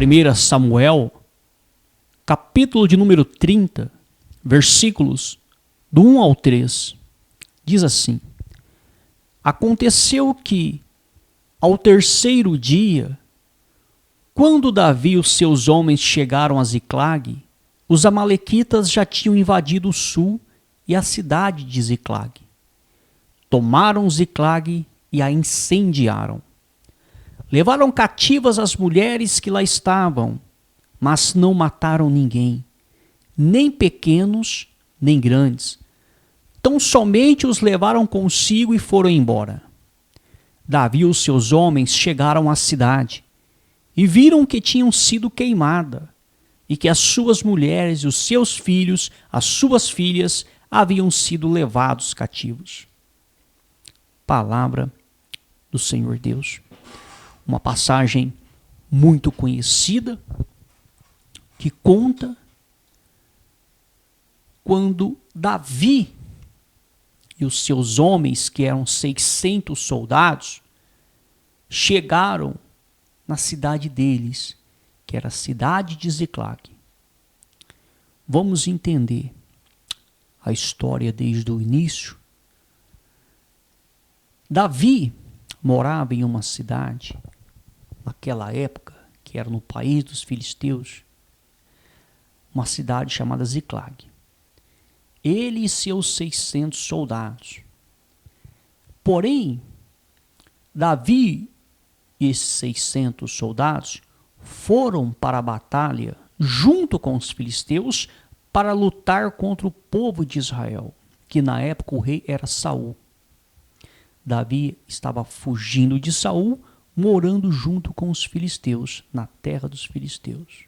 1 Samuel, capítulo de número 30, versículos do 1 ao 3, diz assim: Aconteceu que, ao terceiro dia, quando Davi e os seus homens chegaram a Ziclag, os amalequitas já tinham invadido o sul e a cidade de Ziclag. Tomaram Ziclag e a incendiaram. Levaram cativas as mulheres que lá estavam, mas não mataram ninguém, nem pequenos, nem grandes. Tão somente os levaram consigo e foram embora. Davi e os seus homens chegaram à cidade e viram que tinham sido queimada e que as suas mulheres e os seus filhos, as suas filhas, haviam sido levados cativos. Palavra do Senhor Deus. Uma passagem muito conhecida que conta quando Davi e os seus homens, que eram 600 soldados, chegaram na cidade deles, que era a cidade de Ziclag. Vamos entender a história desde o início. Davi morava em uma cidade, naquela época, que era no país dos filisteus, uma cidade chamada Ziclag. Ele e seus 600 soldados. Porém, Davi e esses 600 soldados foram para a batalha junto com os filisteus para lutar contra o povo de Israel, que na época o rei era Saul. Davi estava fugindo de Saul, morando junto com os filisteus, na terra dos filisteus.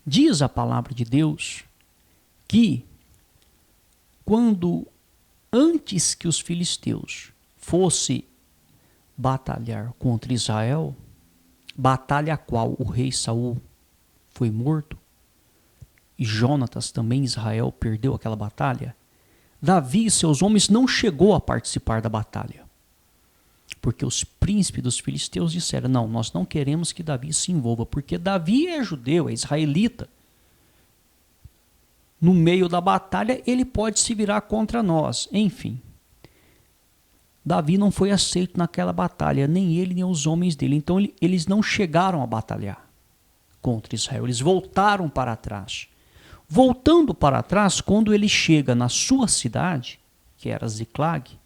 Diz a palavra de Deus que antes que os filisteus fossem batalhar contra Israel, batalha a qual o rei Saul foi morto, e Jonatas também, Israel, perdeu aquela batalha, Davi e seus homens não chegou a participar da batalha. Porque os príncipes dos filisteus disseram: não, nós não queremos que Davi se envolva, porque Davi é judeu, é israelita. No meio da batalha, ele pode se virar contra nós. Enfim, Davi não foi aceito naquela batalha, nem ele, nem os homens dele. Então, eles não chegaram a batalhar contra Israel. Eles voltaram para trás. Voltando para trás, quando ele chega na sua cidade, que era Ziclag,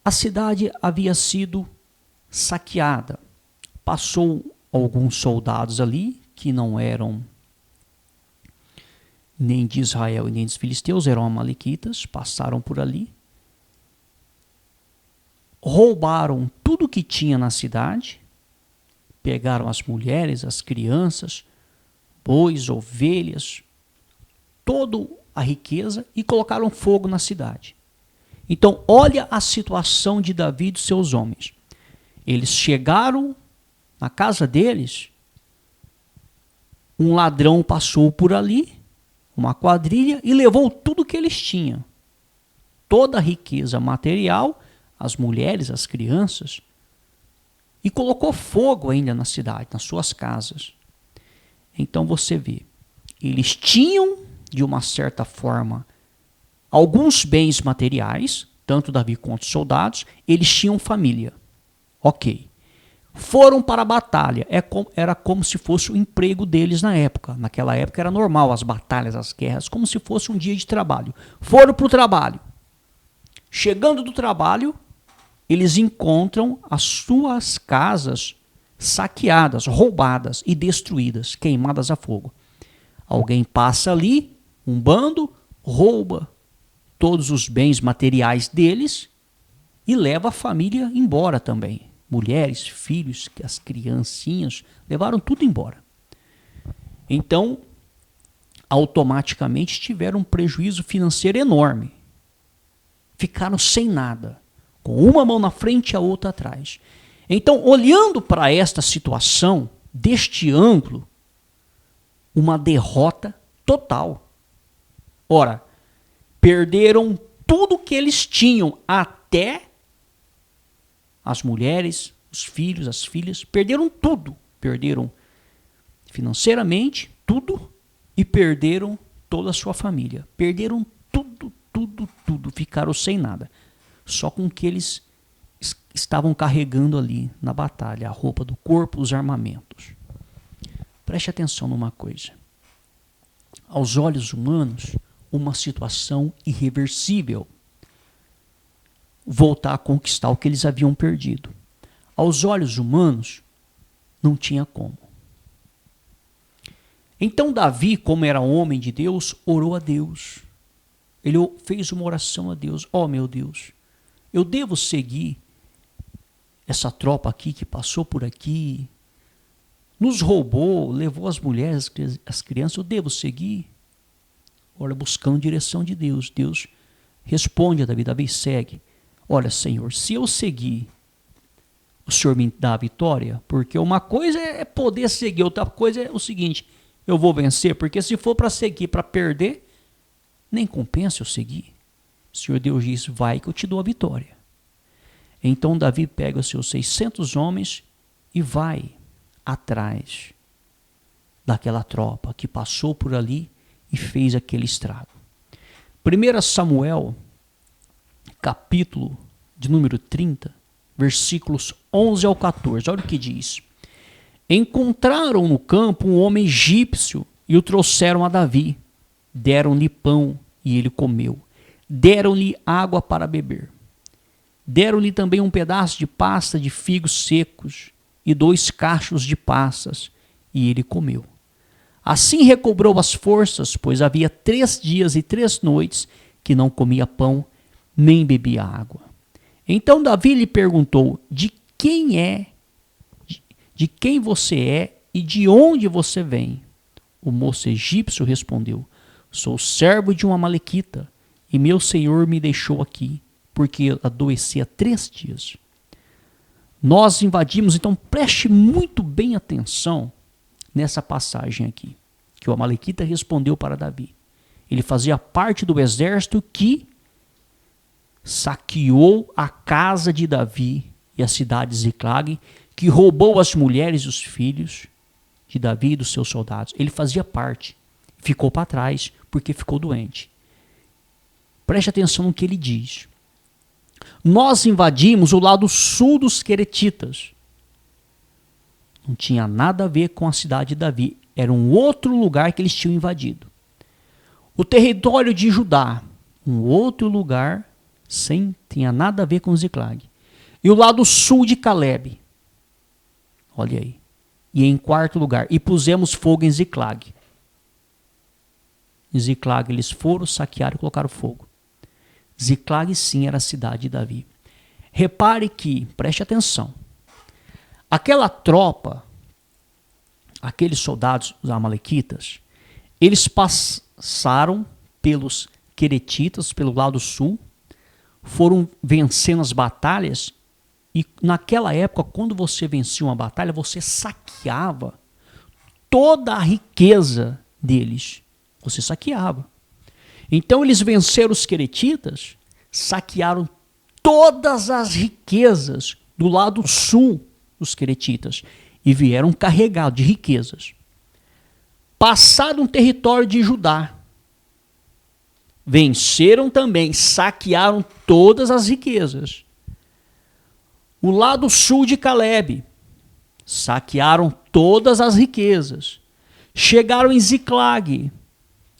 a cidade havia sido saqueada. Passou alguns soldados ali, que não eram nem de Israel e nem dos filisteus, eram amalequitas, passaram por ali, roubaram tudo que tinha na cidade, pegaram as mulheres, as crianças, bois, ovelhas, toda a riqueza e colocaram fogo na cidade. Então, olha a situação de Davi e dos seus homens. Eles chegaram na casa deles, um ladrão passou por ali, uma quadrilha, e levou tudo que eles tinham. Toda a riqueza material, as mulheres, as crianças, e colocou fogo ainda na cidade, nas suas casas. Então você vê, eles tinham, de uma certa forma, alguns bens materiais, tanto Davi quanto os soldados, eles tinham família. Ok. Foram para a batalha, era como se fosse o emprego deles na época. Naquela época era normal as batalhas, as guerras, como se fosse um dia de trabalho. Foram para o trabalho. Chegando do trabalho, eles encontram as suas casas saqueadas, roubadas e destruídas, queimadas a fogo. Alguém passa ali, um bando, rouba todos os bens materiais deles e leva a família embora também. Mulheres, filhos, as criancinhas, levaram tudo embora. Então, automaticamente tiveram um prejuízo financeiro enorme. Ficaram sem nada, com uma mão na frente e a outra atrás. Então, olhando para esta situação, deste ângulo, uma derrota total. Ora, perderam tudo que eles tinham, até as mulheres, os filhos, as filhas, perderam tudo. Perderam financeiramente tudo e perderam toda a sua família. Perderam tudo, tudo, tudo. Ficaram sem nada. Só com o que eles estavam carregando ali na batalha. A roupa do corpo, os armamentos. Preste atenção numa coisa. Aos olhos humanos, uma situação irreversível. Voltar a conquistar o que eles haviam perdido. Aos olhos humanos, não tinha como. Então Davi, como era homem de Deus, orou a Deus. Ele fez uma oração a Deus. Ó, meu Deus, eu devo seguir essa tropa aqui que passou por aqui, nos roubou, levou as mulheres, as crianças, eu devo seguir? Olha, buscando direção de Deus. Deus responde a Davi, Davi segue. Olha, Senhor, se eu seguir, o Senhor me dá a vitória? Porque uma coisa é poder seguir, outra coisa é o seguinte, eu vou vencer, porque se for para seguir, para perder, nem compensa eu seguir. O Senhor Deus diz, vai que eu te dou a vitória. Então Davi pega os seus 600 homens e vai atrás daquela tropa que passou por ali e fez aquele estrago. 1 Samuel, capítulo de número 30, versículos 11 ao 14, olha o que diz. Encontraram no campo um homem egípcio e o trouxeram a Davi. Deram-lhe pão e ele comeu. Deram-lhe água para beber. Deram-lhe também um pedaço de pasta de figos secos e 2 cachos de passas, e ele comeu. Assim recobrou as forças, pois havia 3 dias e 3 noites que não comia pão, nem bebia água. Então Davi lhe perguntou, de quem você é e de onde você vem? O moço egípcio respondeu, sou servo de um amalequita, e meu senhor me deixou aqui, porque eu adoeci há 3 dias. Nós invadimos, então preste muito bem atenção nessa passagem aqui, que o amalequita respondeu para Davi. Ele fazia parte do exército que saqueou a casa de Davi e a cidade de Ziclag, que roubou as mulheres e os filhos de Davi e dos seus soldados. Ele fazia parte, ficou para trás porque ficou doente. Preste atenção no que ele diz. Nós invadimos o lado sul dos Queretitas. Não tinha nada a ver com a cidade de Davi. Era um outro lugar que eles tinham invadido. O território de Judá, um outro lugar, sem tinha nada a ver com Ziclag. E o lado sul de Caleb. Olha aí. E em 4º lugar, e pusemos fogo em Ziclag. Em Ziclag eles foram, saquearam e colocaram fogo. Ziclag sim era a cidade de Davi. Repare que, preste atenção, aquela tropa, aqueles soldados, os amalequitas, eles passaram pelos queretitas, pelo lado sul, foram vencendo as batalhas, e naquela época, quando você vencia uma batalha, você saqueava toda a riqueza deles. Você saqueava. Então eles venceram os queretitas, saquearam todas as riquezas do lado sul dos queretitas e vieram carregados de riquezas. Passaram um território de Judá. Venceram também, saquearam todas as riquezas. O lado sul de Caleb, saquearam todas as riquezas. Chegaram em Ziclag.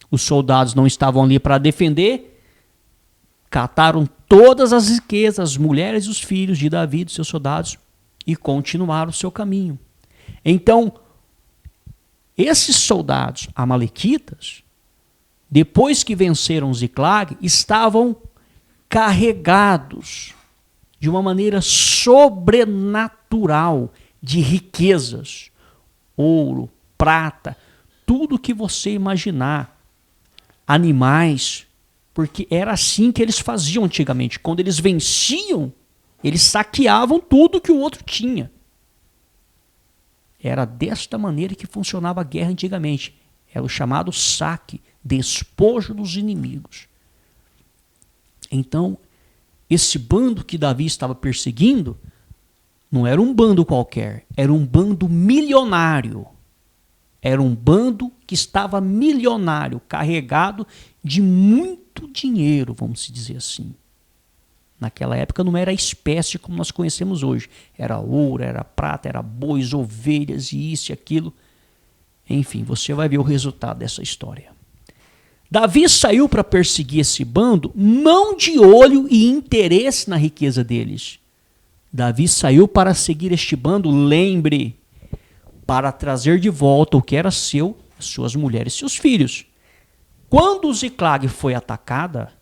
Os soldados não estavam ali para defender, cataram todas as riquezas, as mulheres e os filhos de Davi e dos seus soldados e continuaram o seu caminho. Então, esses soldados amalequitas, depois que venceram Ziclag, estavam carregados de uma maneira sobrenatural de riquezas, ouro, prata, tudo que você imaginar. Animais, porque era assim que eles faziam antigamente. Quando eles venciam, eles saqueavam tudo que o outro tinha. Era desta maneira que funcionava a guerra antigamente. Era o chamado saque, despojo dos inimigos. Então, esse bando que Davi estava perseguindo Não era um bando qualquer, era um bando milionário. Era um bando que estava milionário, carregado de muito dinheiro, vamos dizer assim. Naquela época não era espécie como nós conhecemos hoje. Era ouro, era prata, era bois, ovelhas e isso e aquilo. Enfim, você vai ver o resultado dessa história. Davi saiu para perseguir esse bando, não de olho e interesse na riqueza deles. Davi saiu para seguir este bando, lembre, para trazer de volta o que era seu, suas mulheres e seus filhos. Quando Ziclag foi atacada,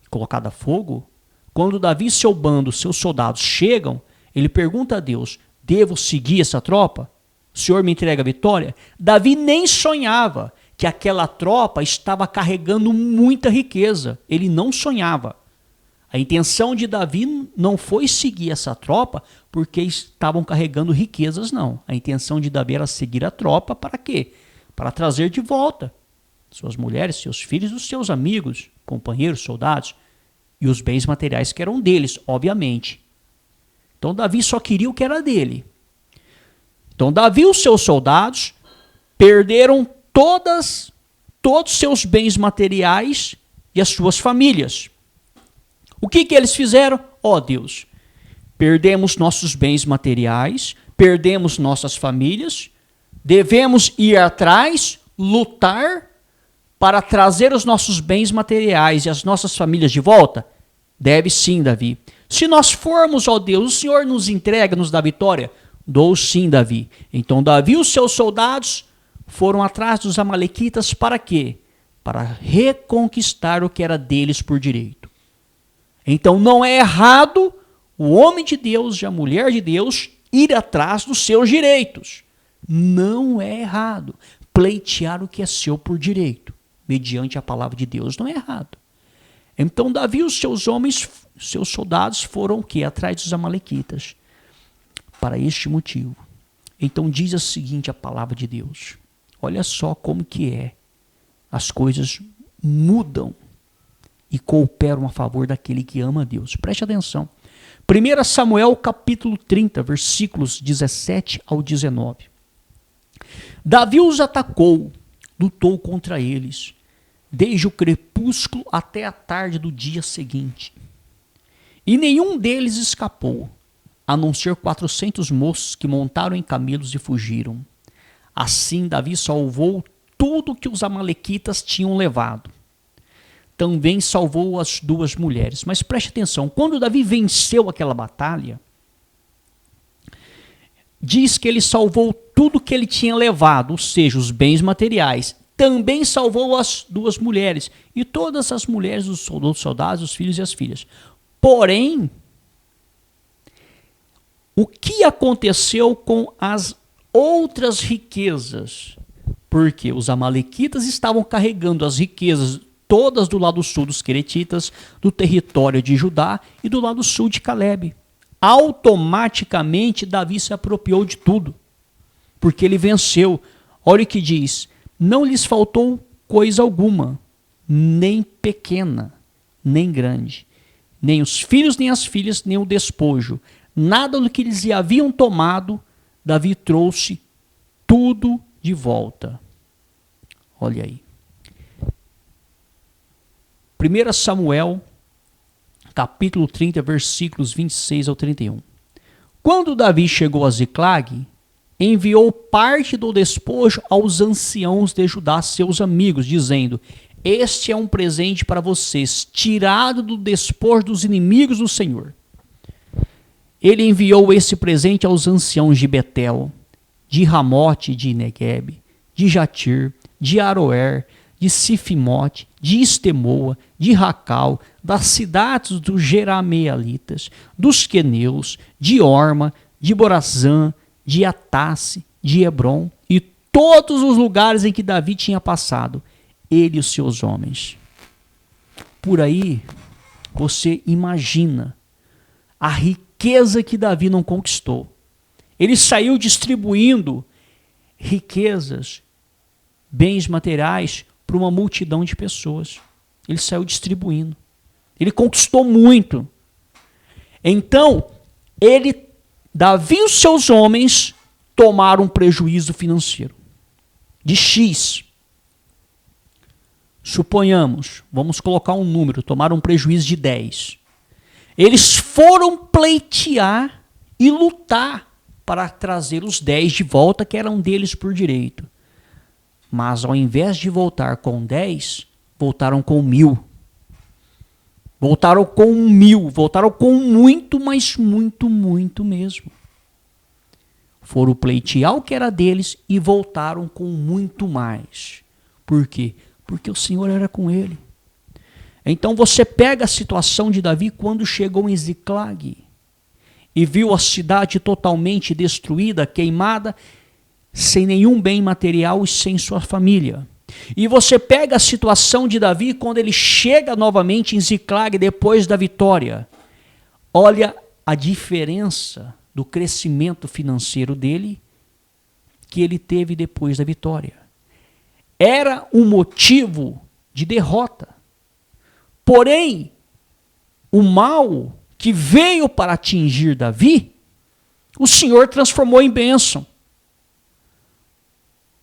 colocada a fogo, quando Davi e seu bando, seus soldados chegam, ele pergunta a Deus, devo seguir essa tropa? O Senhor me entrega a vitória? Davi nem sonhava que aquela tropa estava carregando muita riqueza. Ele não sonhava. A intenção de Davi não foi seguir essa tropa porque estavam carregando riquezas, não. A intenção de Davi era seguir a tropa para quê? Para trazer de volta suas mulheres, seus filhos, os seus amigos, companheiros, soldados e os bens materiais que eram deles, obviamente. Então Davi só queria o que era dele. Então Davi e os seus soldados perderam todos os seus bens materiais e as suas famílias. O que eles fizeram? Ó Deus, perdemos nossos bens materiais, perdemos nossas famílias, devemos ir atrás, lutar para trazer os nossos bens materiais e as nossas famílias de volta? Deve sim, Davi. Se nós formos, ó Deus, o Senhor nos entrega, nos dá vitória? Dou sim, Davi. Então Davi e os seus soldados foram atrás dos amalequitas para quê? Para reconquistar o que era deles por direito. Então não é errado o homem de Deus e a mulher de Deus ir atrás dos seus direitos. Não é errado pleitear o que é seu por direito, mediante a palavra de Deus. Não é errado. Então Davi e os seus homens, seus soldados foram o quê? Atrás dos amalequitas. Para este motivo. Então diz a seguinte a palavra de Deus. Olha só como que é. As coisas mudam e cooperam a favor daquele que ama a Deus. Preste atenção. 1 Samuel capítulo 30, versículos 17 ao 19. Davi os atacou, lutou contra eles, desde o crepúsculo até a tarde do dia seguinte. E nenhum deles escapou, a não ser 400 moços que montaram em camelos e fugiram. Assim Davi salvou tudo que os amalequitas tinham levado. Também salvou as duas mulheres. Mas preste atenção, quando Davi venceu aquela batalha, diz que ele salvou tudo que ele tinha levado, ou seja, os bens materiais. Também salvou as duas mulheres e todas as mulheres dos soldados, os filhos e as filhas. Porém, o que aconteceu com as outras riquezas? Porque os amalequitas estavam carregando as riquezas todas do lado sul dos queretitas, do território de Judá e do lado sul de Calebe. Automaticamente Davi se apropriou de tudo, porque ele venceu. Olha o que diz, não lhes faltou coisa alguma, nem pequena, nem grande, nem os filhos, nem as filhas, nem o despojo. Nada do que eles haviam tomado, Davi trouxe tudo de volta. Olha aí. 1 Samuel, capítulo 30, versículos 26 ao 31. Quando Davi chegou a Ziclag, enviou parte do despojo aos anciãos de Judá, seus amigos, dizendo, este é um presente para vocês, tirado do despojo dos inimigos do Senhor. Ele enviou esse presente aos anciãos de Betel, de Ramote de Neguebe, de Jatir, de Aroer, de Sifimote, de Estemoa, de Racal, das cidades dos Jerameelitas, dos Queneus, de Orma, de Borazã, de Atasse, de Hebron e todos os lugares em que Davi tinha passado, ele e os seus homens. Por aí, você imagina a riqueza que Davi não conquistou. Ele saiu distribuindo riquezas, bens materiais para uma multidão de pessoas. Ele saiu distribuindo. Ele conquistou muito. Então, Davi e os seus homens tomaram um prejuízo financeiro de X. Suponhamos, vamos colocar um número, tomaram um prejuízo de 10. Eles foram pleitear e lutar para trazer os 10 de volta, que eram deles por direito. Mas ao invés de voltar com 10, voltaram com 1.000. Voltaram com 1.000, voltaram com muito, mas muito mesmo. Foram pleitear o que era deles e voltaram com muito mais. Por quê? Porque o Senhor era com ele. Então você pega a situação de Davi quando chegou em Ziclag e viu a cidade totalmente destruída, queimada, sem nenhum bem material e sem sua família. E você pega a situação de Davi quando ele chega novamente em Ziclag depois da vitória. Olha a diferença do crescimento financeiro dele que ele teve depois da vitória. Era um motivo de derrota. Porém, o mal que veio para atingir Davi, o Senhor transformou em bênção.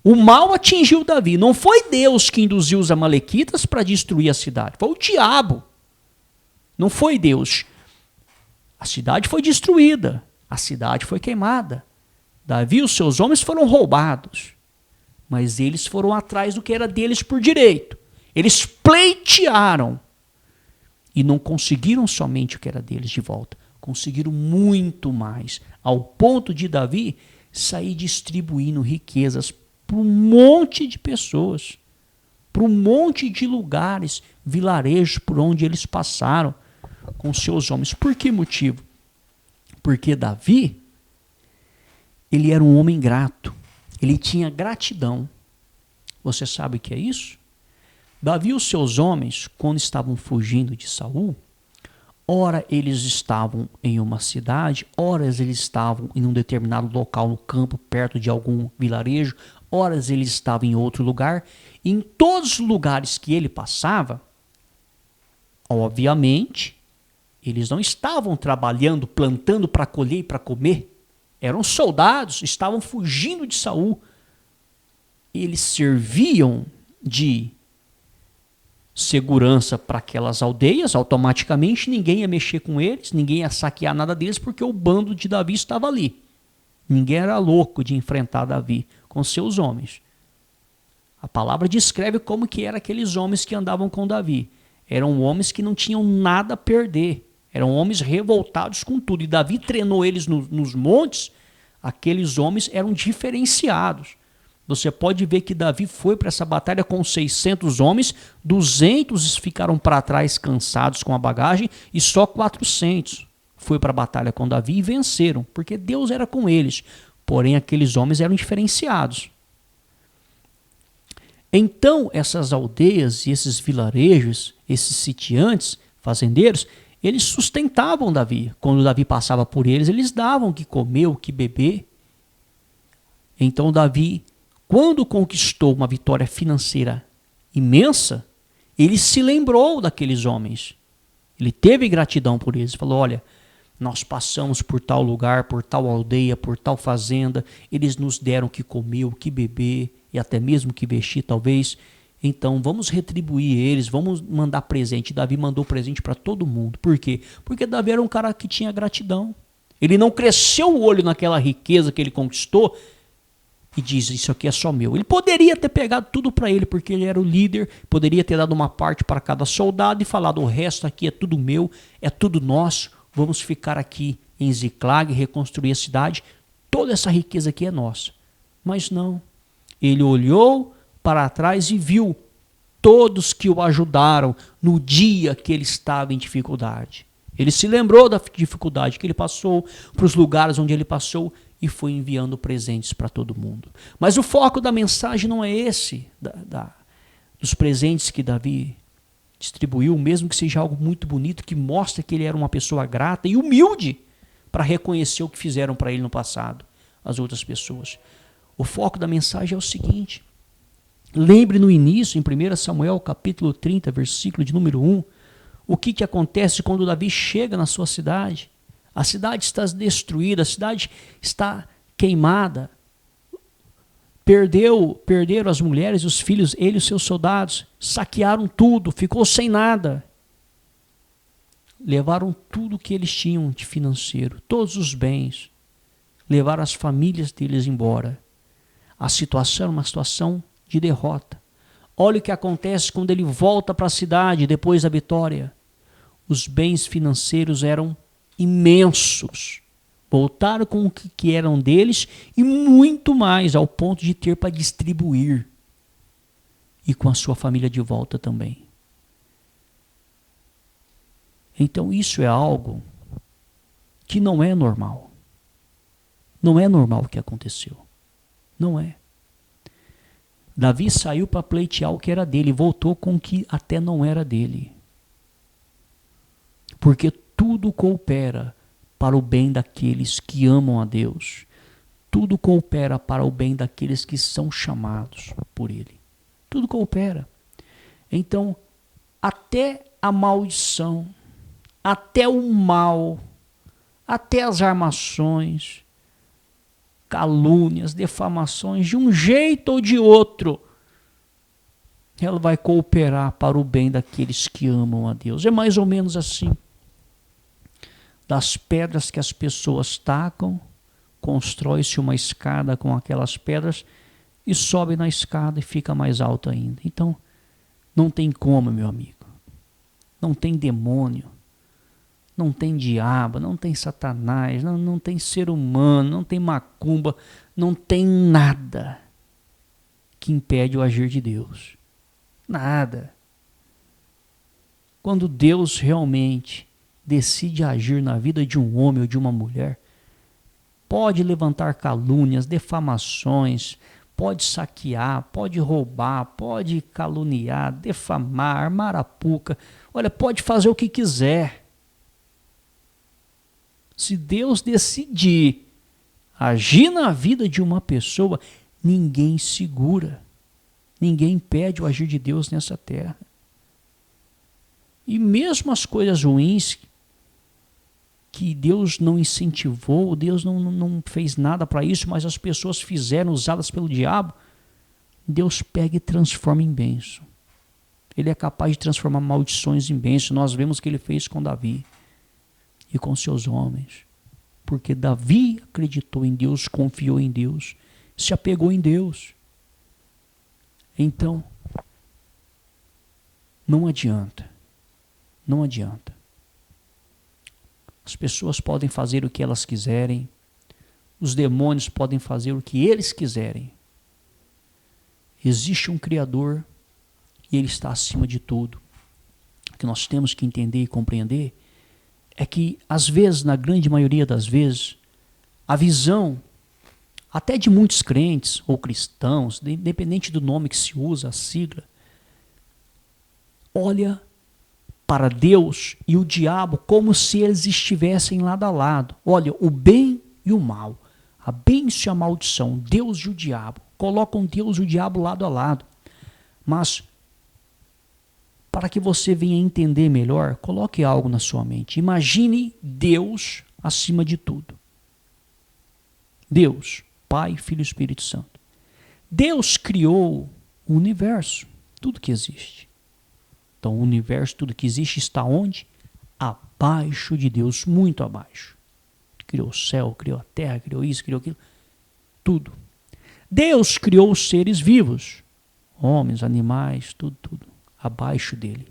O mal atingiu Davi. Não foi Deus que induziu os amalequitas para destruir a cidade. Foi o diabo. Não foi Deus. A cidade foi destruída. A cidade foi queimada. Davi e os seus homens foram roubados. Mas eles foram atrás do que era deles por direito. Eles pleitearam. E não conseguiram somente o que era deles de volta. Conseguiram muito mais. Ao ponto de Davi sair distribuindo riquezas para um monte de pessoas. Para um monte de lugares, vilarejos por onde eles passaram com seus homens. Por que motivo? Porque Davi, ele era um homem grato. Ele tinha gratidão. Você sabe o que é isso? Davi e os seus homens, quando estavam fugindo de Saul, ora eles estavam em uma cidade, ora eles estavam em um determinado local no campo, perto de algum vilarejo, ora eles estavam em outro lugar. E em todos os lugares que ele passava, obviamente, eles não estavam trabalhando, plantando para colher e para comer. Eram soldados, estavam fugindo de Saul. Eles serviam de segurança para aquelas aldeias, automaticamente ninguém ia mexer com eles, ninguém ia saquear nada deles, porque o bando de Davi estava ali. Ninguém era louco de enfrentar Davi com seus homens. A palavra descreve como que eram aqueles homens que andavam com Davi. Eram homens que não tinham nada a perder. Eram homens revoltados com tudo. E Davi treinou eles nos montes. Aqueles homens eram diferenciados. Você pode ver que Davi foi para essa batalha com 600 homens, 200 ficaram para trás cansados com a bagagem e só 400 foi para a batalha com Davi e venceram, porque Deus era com eles. Porém, aqueles homens eram diferenciados. Então, essas aldeias e esses vilarejos, esses sitiantes, fazendeiros, eles sustentavam Davi. Quando Davi passava por eles, eles davam o que comer, o que beber. Então, Davi, quando conquistou uma vitória financeira imensa, ele se lembrou daqueles homens. Ele teve gratidão por eles. Falou, olha, nós passamos por tal lugar, por tal aldeia, por tal fazenda. Eles nos deram o que comer, o que beber e até mesmo o que vestir, talvez. Então, vamos retribuir eles, vamos mandar presente. Davi mandou presente para todo mundo. Por quê? Porque Davi era um cara que tinha gratidão. Ele não cresceu o olho naquela riqueza que ele conquistou e diz, isso aqui é só meu. Ele poderia ter pegado tudo para ele, porque ele era o líder, poderia ter dado uma parte para cada soldado e falado, o resto aqui é tudo meu, é tudo nosso, vamos ficar aqui em Ziclag, reconstruir a cidade, toda essa riqueza aqui é nossa. Mas não, ele olhou para trás e viu todos que o ajudaram no dia que ele estava em dificuldade. Ele se lembrou da dificuldade que ele passou, para os lugares onde ele passou, e foi enviando presentes para todo mundo. Mas o foco da mensagem não é esse, dos presentes que Davi distribuiu, mesmo que seja algo muito bonito, que mostra que ele era uma pessoa grata e humilde para reconhecer o que fizeram para ele no passado, as outras pessoas. O foco da mensagem é o seguinte, lembre no início, em 1 Samuel capítulo 30, versículo de número 1, o que acontece quando Davi chega na sua cidade. A cidade está destruída, a cidade está queimada. Perderam as mulheres, os filhos, ele e os seus soldados. Saquearam tudo, ficou sem nada. Levaram tudo que eles tinham de financeiro, todos os bens. Levaram as famílias deles embora. A situação era uma situação de derrota. Olha o que acontece quando ele volta para a cidade depois da vitória. Os bens financeiros eram imensos. Voltaram com o que eram deles e muito mais, ao ponto de ter para distribuir. E com a sua família de volta também. Então isso é algo que não é normal. Não é normal o que aconteceu. Não é. Davi saiu para pleitear o que era dele e voltou com o que até não era dele. Porque tudo coopera para o bem daqueles que amam a Deus. Tudo coopera para o bem daqueles que são chamados por Ele. Tudo coopera. Então, até a maldição, até o mal, até as armações, calúnias, defamações, de um jeito ou de outro, ela vai cooperar para o bem daqueles que amam a Deus. É mais ou menos assim. Das pedras que as pessoas tacam, constrói-se uma escada com aquelas pedras e sobe na escada e fica mais alto ainda. Então, não tem como, meu amigo. Não tem demônio. Não tem diabo, não tem Satanás, não tem ser humano, não tem macumba, não tem nada que impede o agir de Deus. Nada. Quando Deus realmente decide agir na vida de um homem ou de uma mulher, pode levantar calúnias, defamações, pode saquear, pode roubar, pode caluniar, defamar, armar arapuca. Olha, pode fazer o que quiser. Se Deus decidir agir na vida de uma pessoa, ninguém segura. Ninguém impede o agir de Deus nessa terra. E mesmo as coisas ruins que Deus não incentivou, Deus não fez nada para isso, mas as pessoas fizeram, usadas pelo diabo, Deus pega e transforma em bênção. Ele é capaz de transformar maldições em bênção. Nós vemos que ele fez com Davi e com seus homens. Porque Davi acreditou em Deus, confiou em Deus, se apegou em Deus. Então, não adianta. Não adianta. As pessoas podem fazer o que elas quiserem. Os demônios podem fazer o que eles quiserem. Existe um Criador e Ele está acima de tudo. O que nós temos que entender e compreender é que, às vezes, na grande maioria das vezes, a visão, até de muitos crentes ou cristãos, independente do nome que se usa, a sigla, olha para Deus e o diabo como se eles estivessem lado a lado. Olha, o bem e o mal, a bênção e a maldição, Deus e o diabo. Colocam Deus e o diabo lado a lado. Mas, para que você venha entender melhor, coloque algo na sua mente. Imagine Deus acima de tudo. Deus, Pai, Filho e Espírito Santo. Deus criou o universo, tudo que existe. Então o universo, tudo que existe, está onde? Abaixo de Deus, muito abaixo. Criou o céu, criou a terra, criou isso, criou aquilo, tudo. Deus criou os seres vivos, homens, animais, tudo, abaixo dele.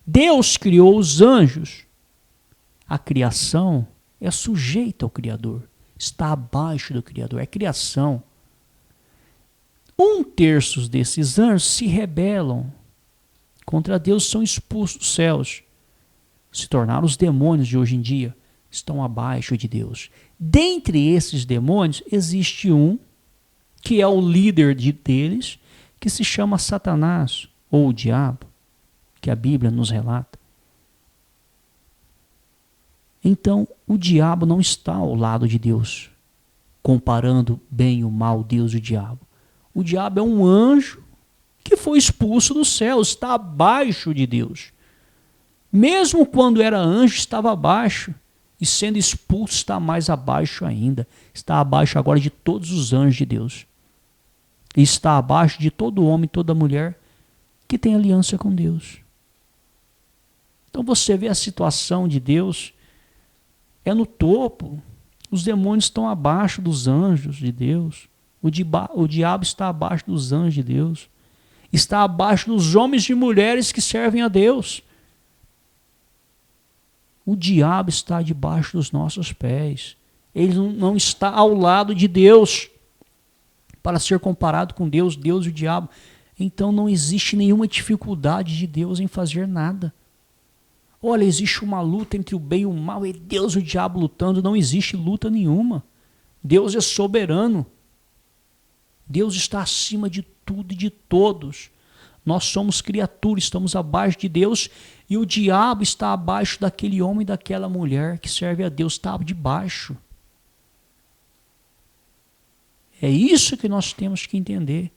Deus criou os anjos. A criação é sujeita ao Criador, está abaixo do Criador, é criação. 1/3 desses anjos se rebelam contra Deus, são expulsos dos céus, se tornaram os demônios de hoje em dia, estão abaixo de Deus. Dentre esses demônios existe um que é o líder deles, que se chama Satanás, ou o diabo, que a Bíblia nos relata. Então, o diabo não está ao lado de Deus, comparando bem e o mal, Deus e o diabo. O diabo é um anjo que foi expulso do céu, está abaixo de Deus. Mesmo quando era anjo, estava abaixo. E sendo expulso está mais abaixo ainda. Está abaixo agora de todos os anjos de Deus. E está abaixo de todo homem, toda mulher que tem aliança com Deus. Então você vê a situação de Deus, é no topo. Os demônios estão abaixo dos anjos de Deus. O diabo está abaixo dos anjos de Deus. Está abaixo dos homens e mulheres que servem a Deus. O diabo está debaixo dos nossos pés. Ele não está ao lado de Deus para ser comparado com Deus, Deus e o diabo. Então não existe nenhuma dificuldade de Deus em fazer nada. Olha, existe uma luta entre o bem e o mal, é Deus e o diabo lutando. Não existe luta nenhuma. Deus é soberano. Deus está acima de tudo e de todos. Nós somos criaturas, estamos abaixo de Deus, e o diabo está abaixo daquele homem e daquela mulher que serve a Deus, está debaixo. É isso que nós temos que entender.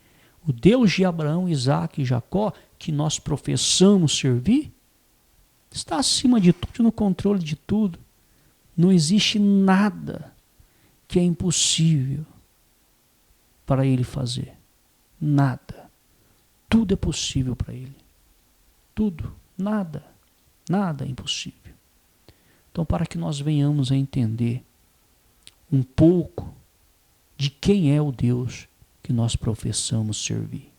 O Deus de Abraão, Isaque e Jacó, que nós professamos servir, está acima de tudo, no controle de tudo. Não existe nada que é impossível para ele fazer. Nada. Tudo é possível para ele. Tudo. Nada. Nada é impossível. Então, para que nós venhamos a entender um pouco de quem é o Deus que nós professamos servir.